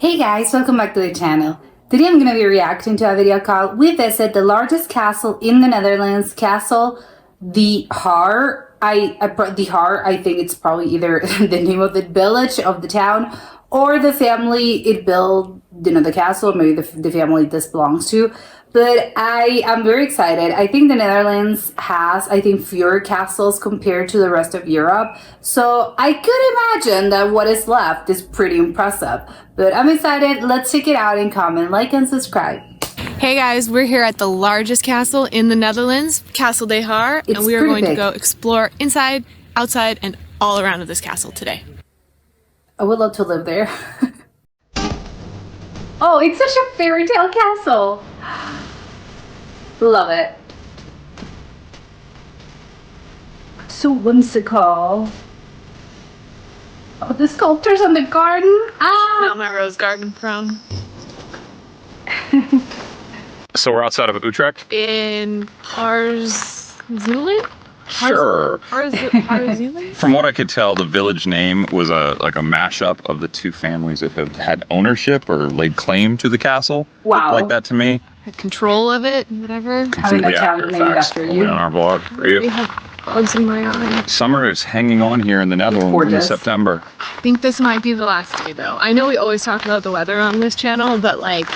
Hey guys, welcome back to the channel. Today I'm going to be reacting to a video called We Visit the Largest Castle in the Netherlands, Castle the Haar. The Haar, I think it's probably either the name of the village of the town or the family it built, the castle, maybe the family this belongs to. But I am very excited. I think the Netherlands has, fewer castles compared to the rest of Europe. So I could imagine that what is left is pretty impressive. But I'm excited. Let's check it out and comment, like, and subscribe. Hey guys, we're here at the largest castle in the Netherlands, Castle de Haar, and we are going to go explore inside, outside, and all around of this castle today. I would love to live there. Oh, it's such a fairy tale castle. Love it. So whimsical. Oh, the sculptures on the garden. Not my rose garden throne. So we're outside of Utrecht? In Haarzulen? Sure. Haarzulen? From what I could tell, the village name was a mashup of the two families that have had ownership or laid claim to the castle. Wow. Looked like that to me. Control of it, whatever. Having a town named after you. On our blog for you. We have bugs in my eye. Summer is hanging on here in the Netherlands in September. I think this might be the last day though. I know we always talk about the weather on this channel, but like,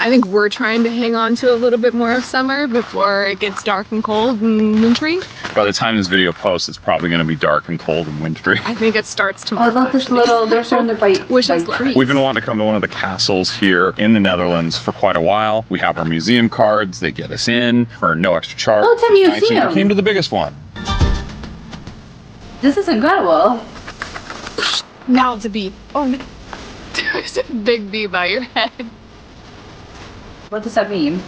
I think we're trying to hang on to a little bit more of summer before it gets dark and cold and wintry. By the time this video posts, it's probably going to be dark and cold and wintry. I think it starts tomorrow. Oh, I love this little, they're surrounded by trees. We've been wanting to come to one of the castles here in the Netherlands for quite a while. We have our museum cards. They get us in for no extra charge. Oh, it's a museum. We came to the biggest one. This is incredible. Now it's a bee. Oh no. There's a big bee by your head. What does that mean?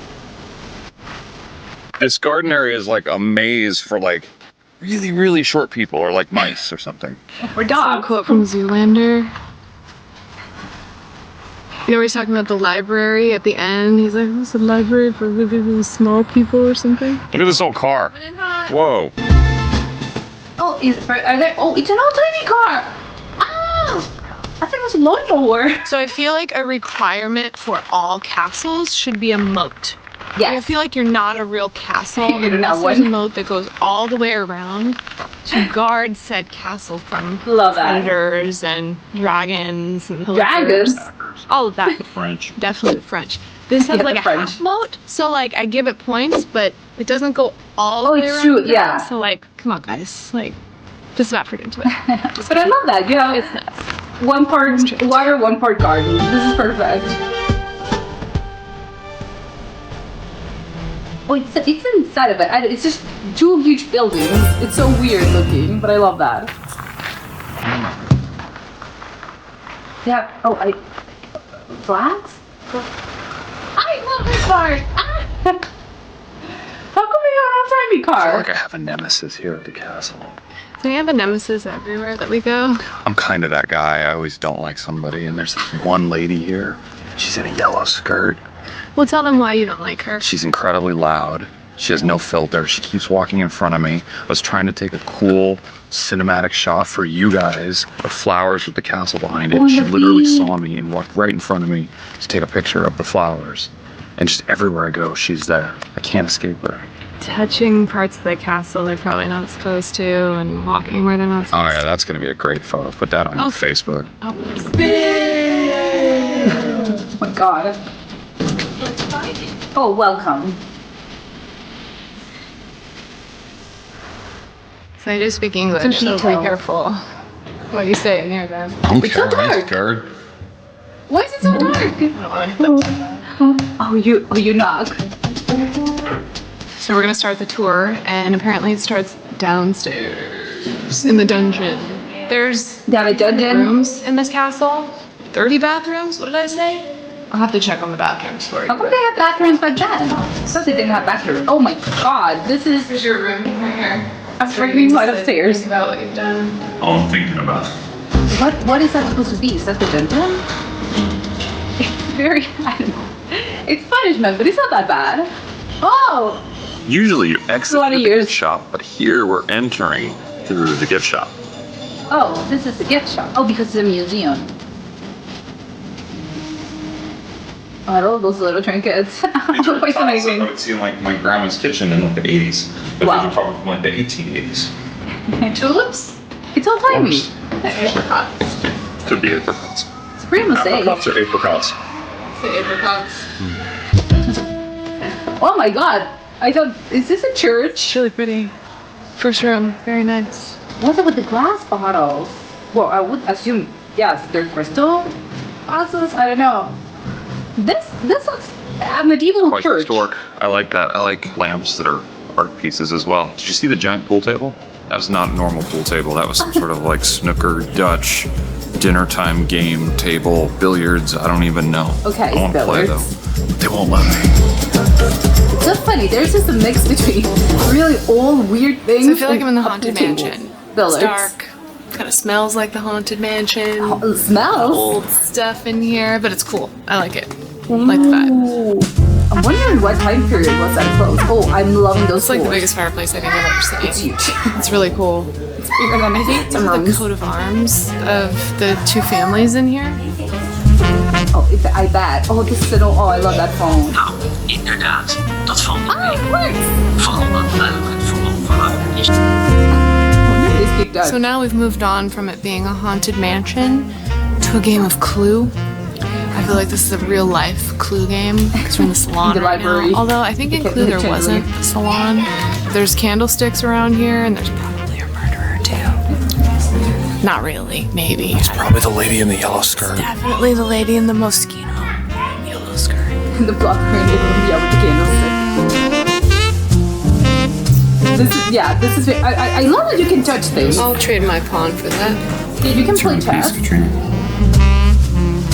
This garden area is like a maze for like really, really short people or like mice or something. Or dogs. A quote from Zoolander. You know, he's talking about the library at the end. He's like, "It's a library for really, really small people" or something. Look at this old car. Whoa. Oh, it's an old tiny car. Oh, I think it was a lawnmower. So I feel like a requirement for all castles should be a moat. Yeah. I feel like you're not a real castle Not unless there's a one. moat that goes all the way around to guard said castle from Love that. predators and dragons and Dragons? all of that. French. Definitely the French. This has Yeah, like the a French. half moat, so like I give it points, but it doesn't go all the way it's around. true, the yeah. house. So like, come on guys, like, just not forget into it. But I love that. You have It's nuts. one part water, one part garden. This is perfect. Oh, it's inside of it. It's just two huge buildings. It's so weird looking, but I love that. Yeah. Oh, flags? I love this part. How come we have a tiny I feel car? like I have a nemesis here at the castle. So we have a nemesis everywhere that we go. I'm kind of that guy. I always don't like somebody, and there's one lady here. She's in a yellow skirt. Well, tell them why you don't like her. She's incredibly loud. She has no filter. She keeps walking in front of me. I was trying to take a cool cinematic shot for you guys of flowers with the castle behind it. Oh, She the literally bee. saw me and walked right in front of me to take a picture of the flowers. And just everywhere I go, she's there. I can't escape her. Touching parts of the castle they're probably not supposed to, and walking where they're not Oh supposed yeah, that's gonna be a great photo. Put that on Facebook. to. Oh my god. Oh, welcome. So I do speak English, Some so be detail. careful what you say in here then. Don't so dark. Guard. Why is it so dark? Oh, you knock. So we're gonna start the tour, and apparently it starts downstairs in the dungeon. There's They have a dungeon. rooms in this castle. 30 bathrooms, what did I say? I'll have to check on the bathrooms for you. How come they have bathrooms by then? So they didn't have bathrooms. Oh my god, this is Here's your room right here. a freaking lot of stairs. Think about what you've done. All I'm thinking about. What is that supposed to be? Is that the dungeon? It's very, I don't know. It's punishment, but it's not that bad. Oh! Usually you exit lot of the years. gift shop, but here we're entering through the gift shop. Oh, this is the gift shop. Oh, because it's a museum. I love those little trinkets. It's amazing. I would see in like my grandma's kitchen in like the 80s. But Wow. these are probably from like the 1880s. Tulips? It's all tiny. Apricots. Could be apricots. It's pretty mosaic. Apricots or apricots? The apricots. Oh my god. I thought, is this a church? It's really pretty. First room, very nice. What's it with the glass bottles? Well, I would assume, yes, they're crystal vases. I don't know. This looks a medieval Quite church. historic. I like that. I like lamps that are art pieces as well. Did you see the giant pool table? That was not a normal pool table. That was some sort of like snooker, Dutch, dinner time game table, billiards. I don't even know. Okay, I want to play though. billiards. They won't let me. It's so funny. There's just a mix between really old weird things. So I feel like I'm in the and a Haunted pool table. Mansion. Billiards. It's dark. Kind of smells like the Haunted Mansion. It smells. Old stuff in here, but it's cool. I like it. Like the vibe. Ooh. I'm wondering what time period was that closed. Oh, I'm loving those It's like the floors. biggest fireplace I think I've ever It's seen. huge. It's really cool. It's bigger than I think It's the coat of arms of the two families in here. Oh, I bet. Oh, this little. Oh, I love that phone. Nou, inderdaad. Dat valt me Ah, mee. it works. Vooral dat duidelijk vooral is. Oh, this big dog. So now we've moved on from it being a haunted mansion to a game of Clue. I feel like this is a real life Clue game because we're in the salon The right library. now. Although I think in The Clue there kitchen wasn't room. a salon. There's candlesticks around here and there's probably a murderer too. Not really, maybe. Probably the lady in the yellow skirt. Definitely the lady in the Moschino yellow skirt. The block room, yeah, with the candlestick. This is, yeah, this is. I love that you can touch things. I'll trade my pawn for that. You can play chess.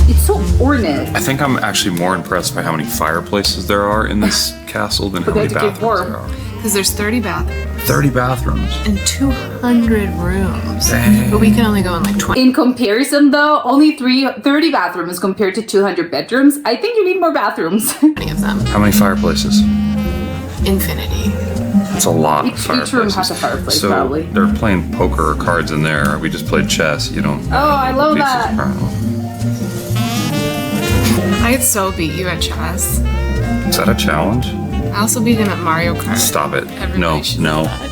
It's so ornate. I think I'm actually more impressed by how many fireplaces there are in this castle than how they many have to keep bathrooms warm. there are. Because there's 30 bathrooms 30 bathrooms. and 200 rooms. Dang. But we can only go in like 20 In comparison, though, only 30 bathrooms compared to 200 bedrooms. I think you need more bathrooms. of them. How many fireplaces? Infinity. It's a lot of Each fireplaces. room has a fireplace, so probably. they're playing poker or cards in there. We just played chess. You don't. Oh, I love pieces, that. apparently. I could so beat you at chess. Is that a challenge? I also beat him at Mario Kart. Stop it. Everybody No, should no. know that.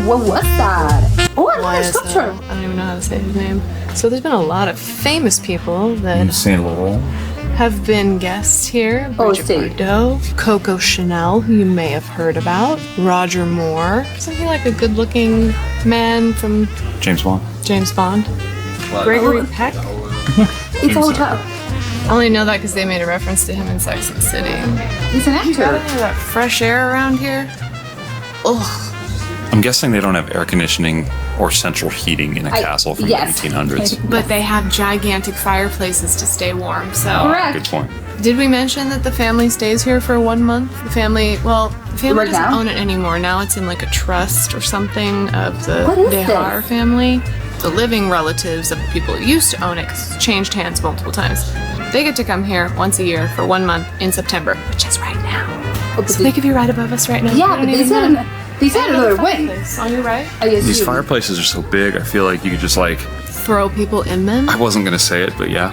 What was that? Oh, I love Why that is that? sculpture. I don't even know how to say his name. So there's been a lot of famous people that Saint Laurent. have been guests here. Oh, Bridget see. Bardot, Coco Chanel, who you may have heard about, Roger Moore. Isn't he like a good-looking man from James Bond. James Bond? Gregory Peck? It's a hotel. I only know that because they made a reference to him in Sex and the City. He's an Got actor. any of that fresh air around here? Ugh. I'm guessing they don't have air conditioning or central heating in a castle from yes. the 1800s. But they have gigantic fireplaces to stay warm, so. Correct. Good point. Did we mention that the family stays here for 1 month? The family Right doesn't now? own it anymore. Now it's in like a trust or something of the What is Haar this? family. The living relatives of the people who used to own it, because it's changed hands multiple times. They get to come here once a year for 1 month in September, which is right now. Oh, but So they could be right above us right now. yeah, We but don't they even said, know. they said another wing. Fireplace on your right. I assume. These fireplaces are so big, I feel like you could just like, Throw people in them. I wasn't gonna say it, but yeah.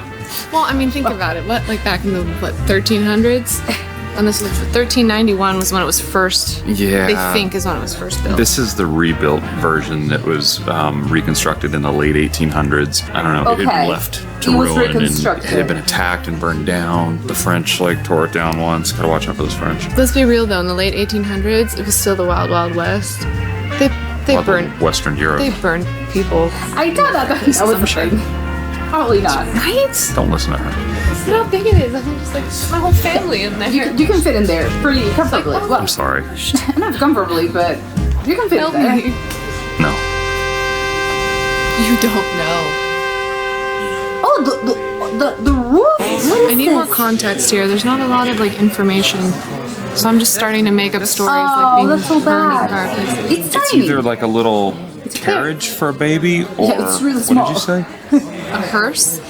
Well, I mean, think about it. What, like back in the 1300s? And this was 1391 was when it was first. Yeah. They think is when it was first built. This is the rebuilt version that was reconstructed in the late 1800s. I don't know, it had Okay. been left to It was ruin and it reconstructed. had been attacked and burned down. The French like tore it down once. Gotta watch out for those French. Let's be real though. In the late 1800s, it was still the Wild Wild West. They Well, burned Western Europe. they burned people. I thought that was I'm the sure. thing. Probably not. Right? Don't listen to her. Look how big it is. I think just like my whole family in there. You can fit in there pretty comfortably. Like, Well, I'm sorry. not comfortably, but you can fit Help in there. me. No. You don't know. Oh, the roof. What is I need more this? context here. There's not a lot of like information. So I'm just starting to make up stories like Oh, being that's so burned in bad. fireplaces. It's It's tiny. either like a little carriage for a baby or it's really what small. did you say? A hearse?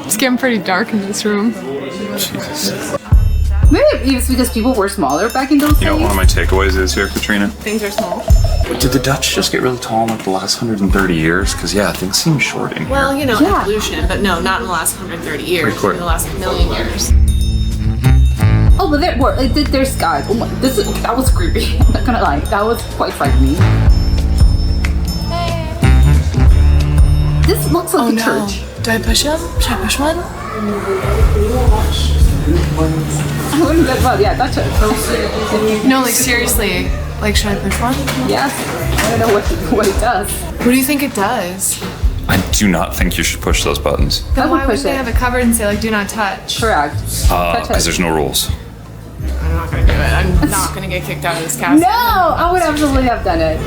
It's getting pretty dark in this room. Jesus. Maybe it's because people were smaller back in those You know what days. one of my takeaways is here, Katrina? Things are small. Did the Dutch just get really tall in like the last 130 years? Because yeah, things seem short in here. Well, you know, Yeah. evolution, but no, not in the last 130 years. Pretty quick. In the last million years. Oh, but there's guys. Oh my, that was creepy. I'm not gonna lie, that was quite frightening. This looks like a church. Do I push him? Should I push one? I wouldn't get well. Yeah, that's it. No, like seriously. Like, should I push one? Yes. I don't know what it does. What do you think it does? I do not think you should push those buttons. I Then would why would push they it. have it covered and say like, do not touch? Correct. Touch Because it. there's no rules. I'm not gonna do it. I'm not gonna get kicked out of this castle. No, I would absolutely have done it.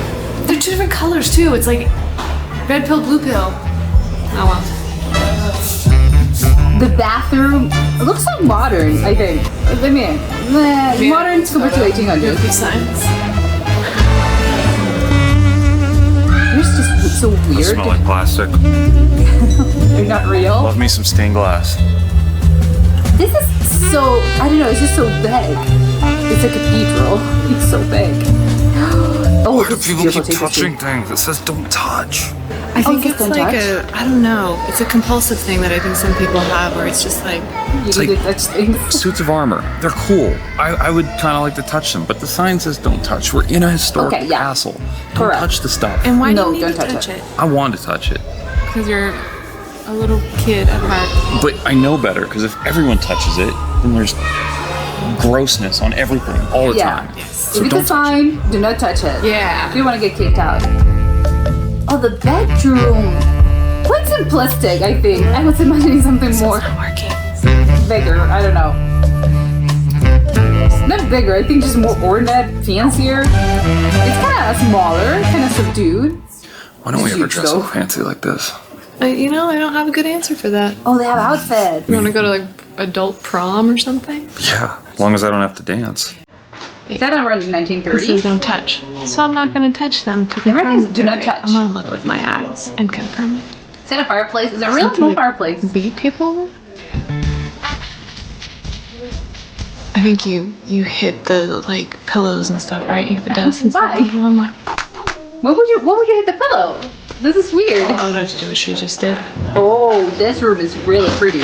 They're two different colors too. It's like red pill, blue pill. Oh well. The bathroom looks like modern, I think. I mean, modern compared to 1800s. Goofy signs. It's just so They weird. smell like plastic. They're not real. Love me some stained glass. This is so, I don't know, it's just so big. It's a cathedral. It's so big. Oh, Why do it's people beautiful. keep Take a touching seat. things? It says don't touch. I think it's it's don't like touch? I don't know. It's a compulsive thing that I think some people have where it's just like, You like- need to touch things. Suits of armor. They're cool. I would kind of like to touch them, but the sign says don't touch. We're in a historic Okay, yeah. castle. Don't Correct. touch the stuff. and why No, do you need don't to touch touch it. it? I want to touch it, Because you're a little kid at heart. but I know better because if everyone touches it, then there's grossness on everything all the Yeah. time. If So it's a don't touch it. sign, do not touch it. Yeah. You don't want to get kicked out. Oh, the bedroom. Quite simplistic, I think. I was imagining something more bigger. I don't know. Not bigger, I think just more ornate, fancier. It's kind of smaller, kind of subdued. Why don't we ever Huge, dress though. so fancy like this? You know, I don't have a good answer for that. Oh, they have outfits. You want to go to like adult prom or something? Yeah, as long as I don't have to dance. Is that around This 1930? is don't touch. So I'm not going to touch them. To Everything's confirm do it. not touch. I'm going to look with my eyes and confirm it. Is that a fireplace? Is it a real small fireplace? Beat people? I think you hit the like pillows and stuff, right? You hit the dust and stuff. Why? I'm like, What would you hit the pillow? This is weird. oh, don't you do what she just did? Oh, this room is really pretty.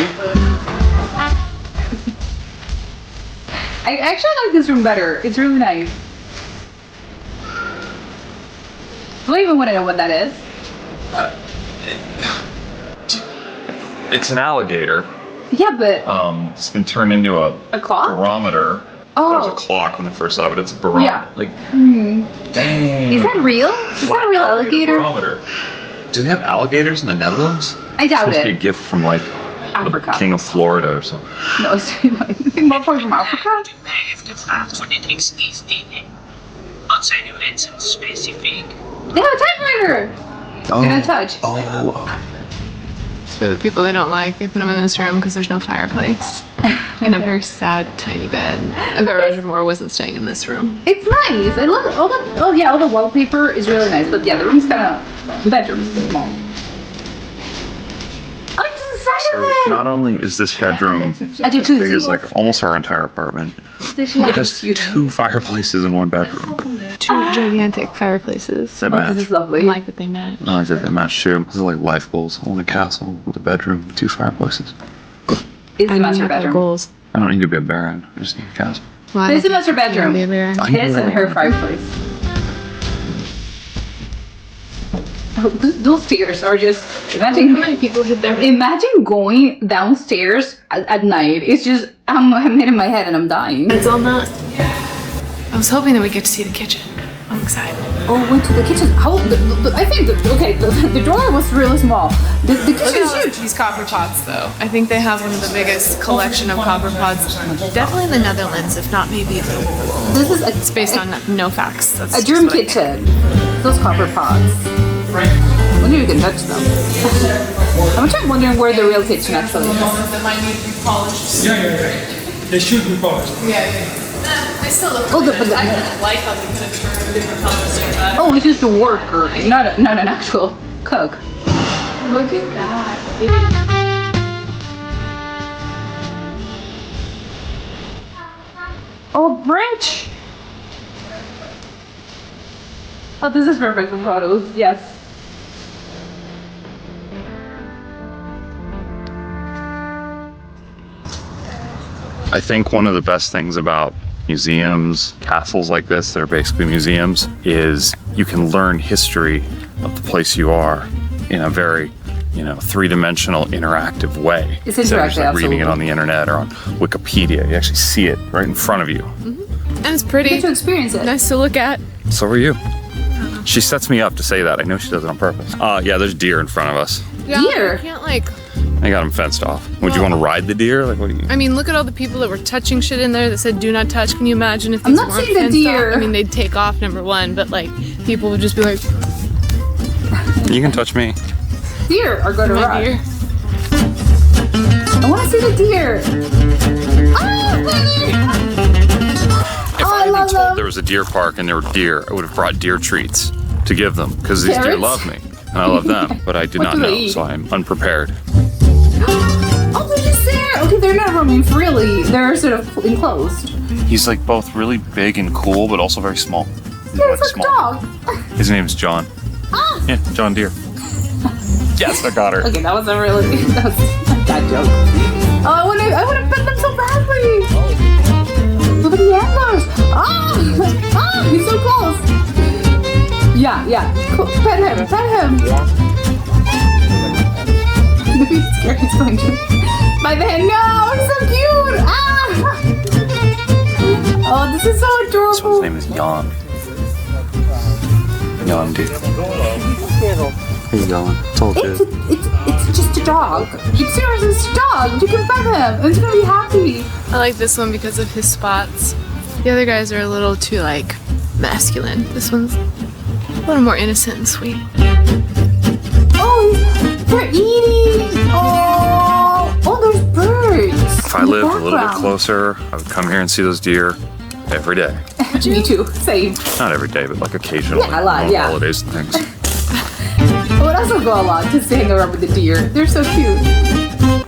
I actually like this room better. It's really nice. Do I even want to know what that is? It's an alligator. Yeah, but It's been turned into a clock? barometer. Oh. It was a clock when I first saw it, but it's a barometer. Yeah. Like, dang. Is that real? Is that a real alligator? Barometer. Do they have alligators in the Netherlands? I doubt It's supposed to be a it. gift from like Africa. the king of Florida or something. No, it's more from Africa. Mij heeft gevraagd voor dit dienstdienst. Wat zijn uw wensen specifiek? They have a typewriter. Oh. Do not touch. Oh. For the people they don't like, they put them in this room because there's no fireplace. And a very sad, tiny bed. I bet Roger Moore wasn't staying in this room. It's nice. I love all the. Oh yeah, all the wallpaper is really nice. But yeah, the room's kind of. The bedroom's small. I like the inside of it. Not only is this bedroom I do as too. big as like almost our entire apartment, just two fireplaces in one bedroom. Two gigantic fireplaces. That Oh, match. this is lovely. I like that they met. No, I said that match too. This is like life goals. I want a castle with a bedroom, two fireplaces. It's the I master have bedroom. goals. I don't need to be a baron. I just need a castle. Why? It's the master bedroom. Be a bear. His and her fireplace. Oh, those stairs are just. How Imagine. many people hit their Imagine going downstairs at night. It's just I'm hitting my head and I'm dying. It's on that. I was hoping that we get to see the kitchen. I'm excited. Oh, went to the kitchen. How? I think the door was really small. The kitchen is huge. These copper pots, though. I think they have one of the biggest collection of copper pots. Definitely in the Netherlands, if not maybe the world. This is It's based on no facts. That's a just dream what I think. kitchen. Those copper pots. I wonder if you can touch them. I'm just wondering where the real kitchen actually is. That might need to be polished. They should be polished. They still look. Oh, I like how they could have turned different colors like that. Oh, it's just a worker, not an actual cook. Look at that. Oh, Bridge. Oh, this is perfect for photos. Yes. I think one of the best things about museums, castles like this that are basically museums, is you can learn history of the place you are in a very, three-dimensional interactive way. It's Instead of interactive, just like reading it absolutely. on the internet or on Wikipedia. You actually see it right in front of you. And it's pretty. Get to experience it. Nice to look at. So are you. She sets me up to say that. I know she does it on purpose. Yeah, there's deer in front of us. Yeah, Deer? You can't like. I got them fenced off. Would you Well- want to ride the deer? Like, what do you? I mean, look at all the people that were touching shit in there that said "do not touch." Can you imagine if I'm these not weren't saying the fenced deer. off? I mean, they'd take off, number one, but like people would just be like, You can touch me. Deer are going to "My run. dear." I want to see the deer. Ah, If Oh, I I had love been told them. there was a deer park and there were deer, I would have brought deer treats to give them because these deer Carrots? love me and I love them. But I did What not do they know, eat? so I'm unprepared. Oh, they're just there. Okay, they're not roaming freely. They're sort of enclosed. He's like both really big and cool, but also very small. He's Yeah, it's like a dog. His name's John. Ah. Yeah, John Deere. Yes, I got her. Okay, that wasn't really. That was a bad joke. Oh, I want to pet them so badly. Look at the antlers. Ah, he's so close. Yeah. Cool. Pet him. Maybe it's scary. He's going to. By the hand. No, he's so cute. Ah. Oh, this is so This one's adorable. name is Jan. Jan Deere. How you going? It's all good. It's just a dog. It's yours. It's a dog. You can pet him. It's gonna be happy. I like this one because of his spots. The other guys are a little too like masculine. This one's a little more innocent and sweet. Oh, they're eating. Oh, there's birds. If I lived a little bit closer, I would come here and see those deer every day. Me too. Same. Not every day, but like occasionally. Yeah, a lot, on yeah. holidays and things. I would also go a lot just to hang around with the deer. They're so cute.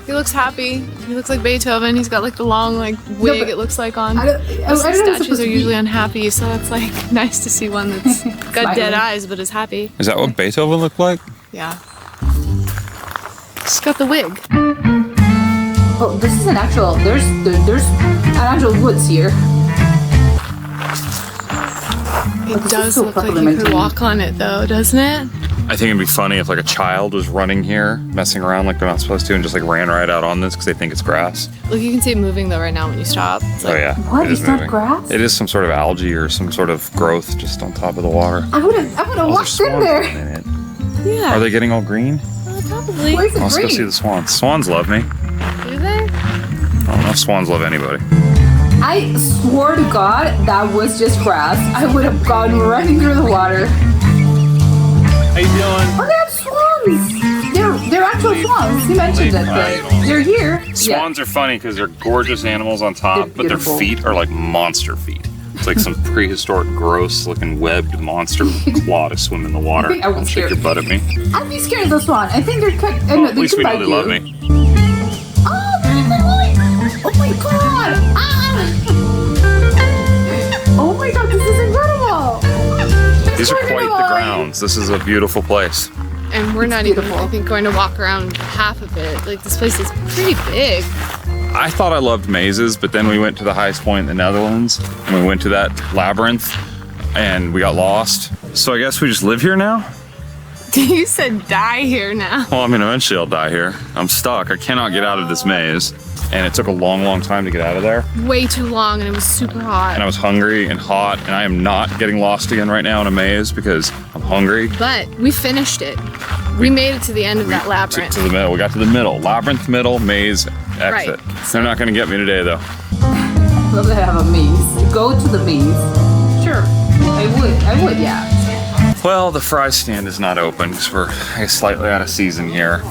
He looks happy. He looks like Beethoven. He's got like the long like wig. but it looks like on. I don't know. It's Statues supposed are to be- usually unhappy, so it's like nice to see one that's got dead Smiling. eyes but is happy. Is that what Beethoven looked like? Yeah. He's got the wig. Oh, this is an actual. There's an actual woods here. It this is does so look like you properly could maintained. walk on it though, doesn't it? I think it'd be funny if like a child was running here, messing around like they're not supposed to, and just like ran right out on this because they think it's grass. Look, you can see it moving though right now when you stop. It's Oh like, yeah. What? it is It's not moving. grass? It is some sort of algae or some sort of growth just on top of the water. I would have Oh, there's walked in swans there. in it. Yeah. Are they getting all green? Probably. Where's the Let's go see green? the swans. Swans love me. Do they? I don't know if swans love anybody. I swore to God that was just grass. I would have gone running through the water. How you doing? Oh, they have swans. They're actual swans. You mentioned it. They're here. Swans are funny because they're gorgeous animals on top, They're but their beautiful. feet are like monster feet. It's like some prehistoric, gross-looking webbed monster claw to swim in the water. I think I was Don't shake scared. your butt at me. I'd be scared of the swan. I think they're cut. Well, at they least can we know bite they you. love me. Oh, they're oh my God! Ah! Oh my God! This is incredible. These are quite the Incredible. grounds. This is a beautiful place. And we're not beautiful. even, I think, going to walk around half of it. Like, this place is pretty big. I thought I loved mazes, but then we went to the highest point in the Netherlands, and we went to that labyrinth, and we got lost. So I guess we just live here now? You said die here now. Well, I mean, eventually I'll die here. I'm stuck. I cannot get out of this maze. And it took a long, long time to get out of there. Way too long, and it was super hot. And I was hungry and hot, and I am not getting lost again right now in a maze because I'm hungry. But we finished it. We made it to the end of that labyrinth. To the middle. We got to the middle. Labyrinth, middle, maze, exit. Right. They're not going to get me today, though. Love to have a maze. Go to the maze. Sure, I would, yeah. Well, the fry stand is not open because we're I guess, slightly out of season here.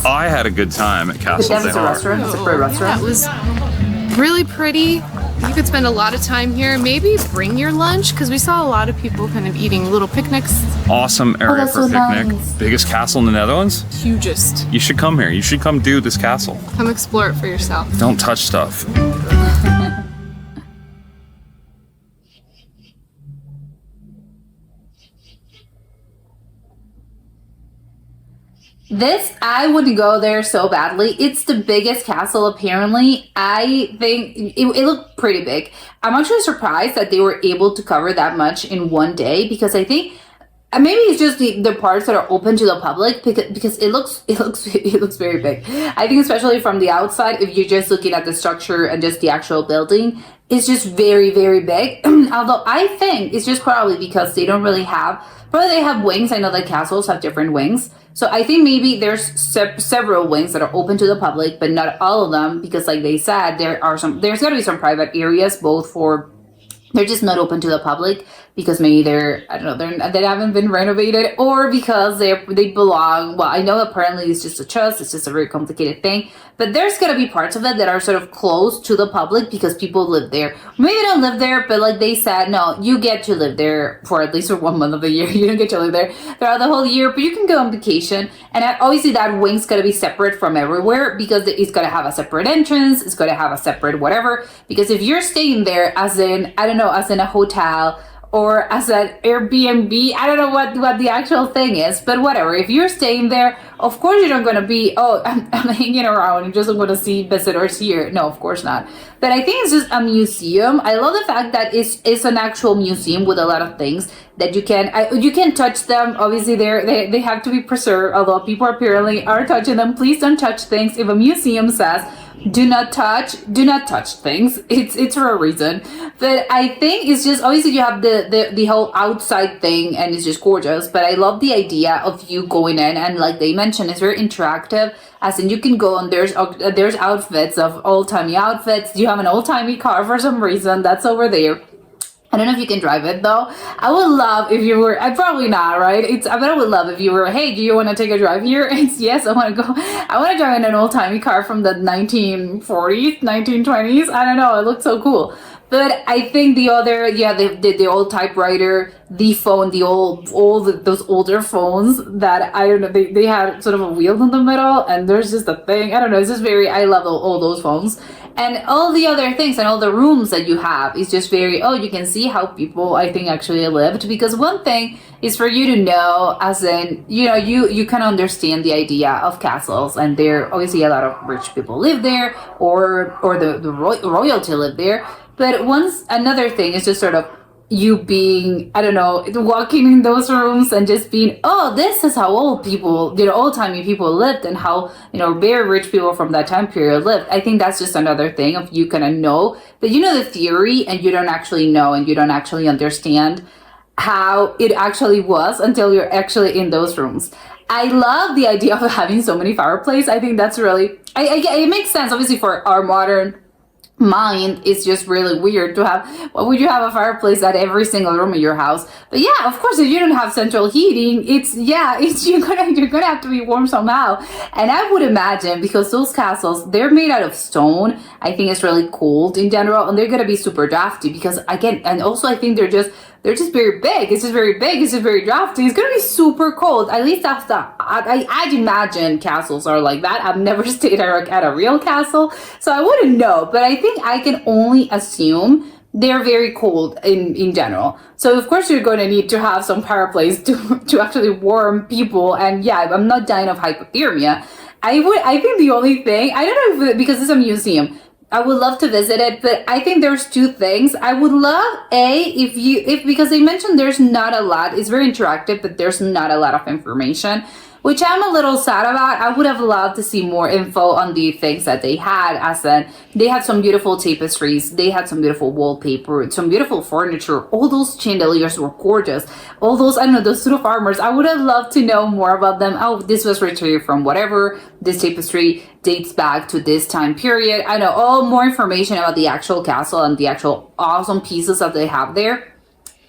I had a good time at But Castle that was a Haar. restaurant. It's a pretty Yeah, restaurant. it was really pretty. You could spend a lot of time here. Maybe bring your lunch because we saw a lot of people kind of eating little picnics. Awesome area that's for a so picnic. nice. Biggest castle in the Netherlands. Hugest. You should come here. You should come do this castle. Come explore it for yourself. Don't touch stuff. This, I would go there so badly. It's the biggest castle, apparently. I think it looked pretty big. I'm actually surprised that they were able to cover that much in one day, because I think maybe it's just the parts that are open to the public, because it looks very big. I think especially from the outside, if you're just looking at the structure and just the actual building, it's just very, very big. Although I think it's just probably because they don't really have, probably they have wings. I know that castles have different wings. So I think maybe there's several wings that are open to the public, but not all of them, because like they said, there's got to be some private areas, both for, they're just not open to the public because maybe I don't know, they haven't been renovated, or because they belong, well, I know apparently it's just a trust, it's just a very complicated thing, but there's gonna be parts of it that are sort of closed to the public because people live there. Maybe they don't live there, but like they said, no, you get to live there for at least for 1 month of the year. You don't get to live there throughout the whole year, but you can go on vacation. And obviously that wing's gonna be separate from everywhere, because it's gonna have a separate entrance, it's gonna have a separate whatever, because if you're staying there as in, I don't know, as in a hotel, or as an Airbnb, I don't know what the actual thing is, but whatever. If you're staying there, of course you're not going to be, I'm hanging around and just going to see visitors here. No, of course not. But I think it's just a museum. I love the fact that it's an actual museum with a lot of things that you can touch them. Obviously, they have to be preserved, although people apparently are touching them. Please don't touch things. If a museum says do not touch things, it's for a reason. But I think it's just, obviously you have the whole outside thing, and it's just gorgeous, but I love the idea of you going in, and like they mentioned, it's very interactive, as in you can go and there's outfits of old-timey outfits. You have an old-timey car for some reason that's over there. I don't know if you can drive it though. I would love if you were, probably not, right? But I would love if you were, hey, do you want to take a drive here? It's yes, I want to go. I want to drive in an old-timey car from the 1940s, 1920s. I don't know, it looks so cool. But I think the other, the old typewriter, the phone, those older phones that, I don't know, they had sort of a wheel in the middle, and there's just a thing. I don't know, it's just very, I love all those phones. And all the other things and all the rooms that you have is just very, you can see how people, I think, actually lived. Because one thing is for you to know, as in, you can understand the idea of castles, and there obviously a lot of rich people live there, or the royalty live there. But another thing is just sort of you being, I don't know, walking in those rooms and just being, this is how old timey people lived, and how, very rich people from that time period lived. I think that's just another thing of you kind of know, but you know the theory, and you don't actually know, and you don't actually understand how it actually was until you're actually in those rooms. I love the idea of having so many fireplaces. I think that's really, it makes sense, obviously, for our modern mind. It's just really weird to have, why would you have a fireplace at every single room in your house? But yeah, of course, if you don't have central heating, you're gonna have to be warm somehow. And I would imagine, because those castles, they're made out of stone, I think it's really cold in general, and they're gonna be super drafty, because again, and also I think they're just very big. It's just very big. It's just very drafty. It's gonna be super cold. At least that's I'd imagine castles are like that. I've never stayed at a real castle, so I wouldn't know. But I think I can only assume they're very cold in general. So of course you're going to need to have some fireplace to actually warm people. And yeah, I'm not dying of hypothermia. I think the only thing, I don't know if because it's a museum, I would love to visit it, but I think there's two things. I would love, because they mentioned there's not a lot, it's very interactive, but there's not a lot of information, which I'm a little sad about. I would have loved to see more info on the things that they had, as in they had some beautiful tapestries, they had some beautiful wallpaper, some beautiful furniture, all those chandeliers were gorgeous, all those, I don't know, those suit of armors. I would have loved to know more about them. This was retrieved from whatever, this tapestry dates back to this time period. I know all more information about the actual castle and the actual awesome pieces that they have there.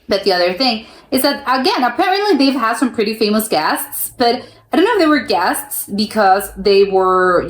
But the other thing is that, again, apparently they've had some pretty famous guests, but I don't know if they were guests because they were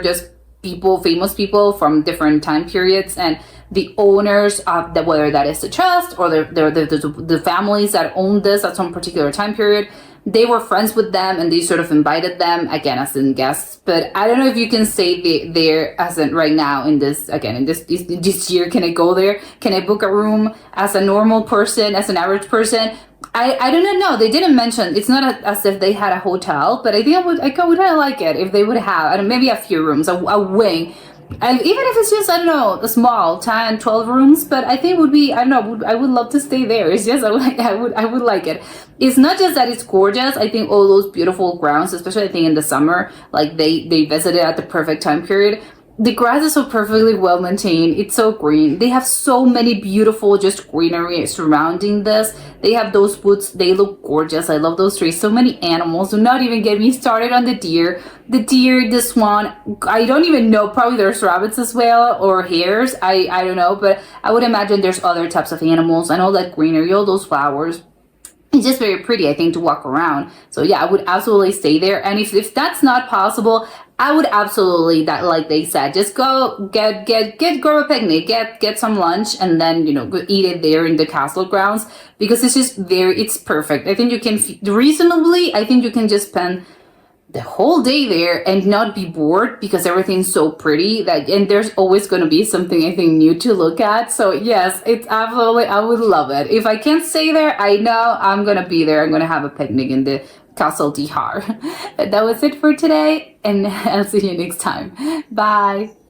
just famous people from different time periods, and the owners of whether that is the trust or the families that owned this at some particular time period, they were friends with them and they sort of invited them again as in guests. But I don't know if you can stay there as in right now in this this year. Can I go there? Can I book a room as a normal person, as an average person? I do not know. They didn't mention. It's not as if they had a hotel, but I think I would kind of like it if they would have, I don't know, maybe a few rooms, a wing. And even if it's just, I don't know, a small 10, 12 rooms, but I think it would be, I don't know, I would love to stay there. It's just, I would like it. It's not just that it's gorgeous. I think all those beautiful grounds, especially I think in the summer, like they visited at the perfect time period. The grass is so perfectly well maintained. It's so green. They have so many beautiful just greenery surrounding this. They have those woods. They look gorgeous. I love those trees. So many animals. Do not even get me started on the deer. The deer, the swan. I don't even know. Probably there's rabbits as well or hares. I don't know. But I would imagine there's other types of animals and all that greenery, all those flowers. It's just very pretty, I think, to walk around. So yeah, I would absolutely stay there. And if that's not possible, I would absolutely, that like they said, just go grab a picnic, get some lunch, and then go eat it there in the castle grounds, because it's just it's perfect. I think you can reasonably. I think you can just spend the whole day there and not be bored because everything's so pretty and there's always going to be something I think new to look at. So yes, it's absolutely, I would love it. If I can't stay there, I know I'm going to be there. I'm going to have a picnic in the Castle de Haar. That was it for today, and I'll see you next time. Bye.